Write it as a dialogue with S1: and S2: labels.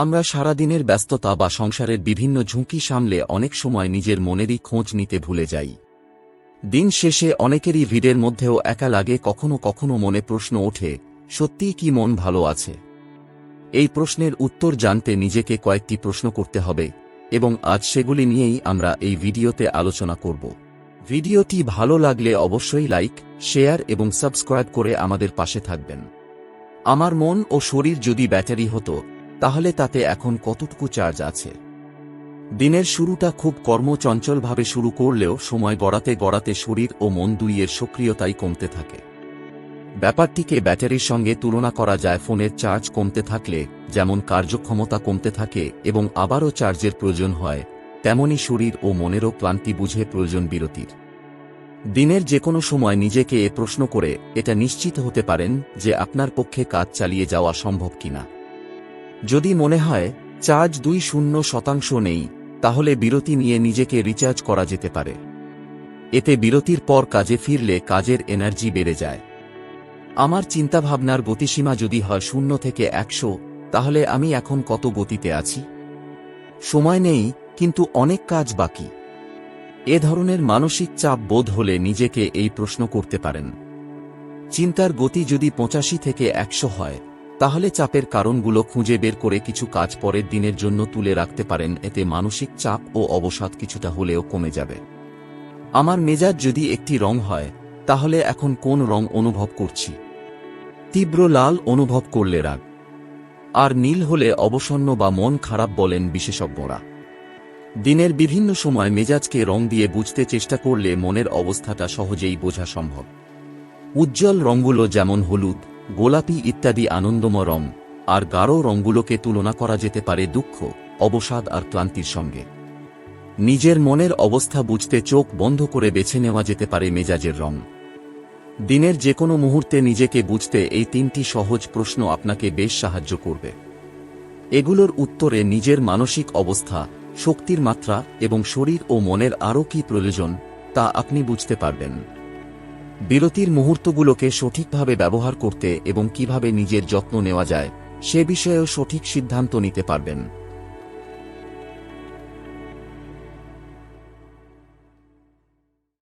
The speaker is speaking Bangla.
S1: আমরা সারাদিনের ব্যস্ততা বা সংসারের বিভিন্ন ঝুঁকি সামলে অনেক সময় নিজের মনেরই খোঁজ নিতে ভুলে যাই। দিন শেষে অনেকেরই ভিড়ের মধ্যেও একা লাগে, কখনো কখনো মনে প্রশ্ন ওঠে, সত্যিই কি মন ভালো আছে? এই প্রশ্নের উত্তর জানতে নিজেকে কয়েকটি প্রশ্ন করতে হবে, এবং আজ সেগুলি নিয়েই আমরা এই ভিডিওতে আলোচনা করব। ভিডিওটি ভালো লাগলে অবশ্যই লাইক, শেয়ার এবং সাবস্ক্রাইব করে আমাদের পাশে থাকবেন। আমার মন ও শরীর যদি ব্যাটারি হতো, তাহলে তাতে এখন কতটুকু চার্জ আছে? দিনের শুরুটা খুব কর্মচঞ্চলভাবে শুরু করলেও সময় গড়াতে গড়াতে শরীর ও মন দুইয়ের সক্রিয়তাই কমতে থাকে। ব্যাপারটিকে ব্যাটারির সঙ্গে তুলনা করা যায় ফোনের চার্জ কমতে থাকলে যেমন কার্যক্ষমতা কমতে থাকে এবং আবারও চার্জের প্রয়োজন হয়, তেমনি শরীর ও মনেরও ক্লান্তি বুঝে প্রয়োজন বিরতির। দিনের যে কোনো সময় নিজেকে এ প্রশ্ন করে এটা নিশ্চিত হতে পারেন যে আপনার পক্ষে কাজ চালিয়ে যাওয়া সম্ভব কিনা। যদি মনে হয় চার্জ 20% নেই, তাহলে বিরতি নিয়ে নিজেকে রিচার্জ করা যেতে পারে। এতে বিরতির পর কাজে ফিরলে কাজের এনার্জি বেড়ে যায়। আমার চিন্তাভাবনার গতিসীমা যদি হয় 0 থেকে 100, তাহলে আমি এখন কত গতিতে আছি? সময় নেই, কিন্তু অনেক কাজ বাকি। এ ধরনের মানসিক চাপ বোধ হলে নিজেকে এই প্রশ্ন করতে পারেন। চিন্তার গতি যদি 85 থেকে 100 হয়, তাহলে চাপের কারণগুলো খুঁজে বের করে কিছু কাজ পরের দিনের জন্য তুলে রাখতে পারেন। এতে মানসিক চাপ ও অবসাদ কিছুটা হলেও কমে যাবে। আমার মেজাজ যদি একটি রং হয়, তাহলে এখন কোন রং অনুভব করছি? তীব্র লাল অনুভব করলে রাগ, আর নীল হলে অবসন্ন বা মন খারাপ বলেন বিশেষজ্ঞরা। দিনের বিভিন্ন সময় মেজাজকে রং দিয়ে বুঝতে চেষ্টা করলে মনের অবস্থাটা সহজেই বোঝা সম্ভব। উজ্জ্বল রঙগুলো যেমন হলুদ, গোলাপি ইত্যাদি আনন্দময় রং, আর গাঢ় রঙগুলোকে তুলনা করা যেতে পারে দুঃখ, অবসাদ আর ক্লান্তির সঙ্গে। নিজের মনের অবস্থা বুঝতে চোখ বন্ধ করে বেছে নেওয়া যেতে পারে মেজাজের রং। দিনের যে কোনো মুহূর্তে নিজেকে বুঝতে এই 3টি সহজ প্রশ্ন আপনাকে বেশ সাহায্য করবে। এগুলোর উত্তরে নিজের মানসিক অবস্থা, শক্তির মাত্রা এবং শরীর ও মনের আরও কী প্রয়োজন তা আপনি বুঝতে পারবেন। বিরতির মুহূর্তগুলোকে সঠিকভাবে ব্যবহার করতে এবং কিভাবে নিজের যত্ন নেওয়া যায় সে বিষয়েও সঠিক সিদ্ধান্ত নিতে পারবেন।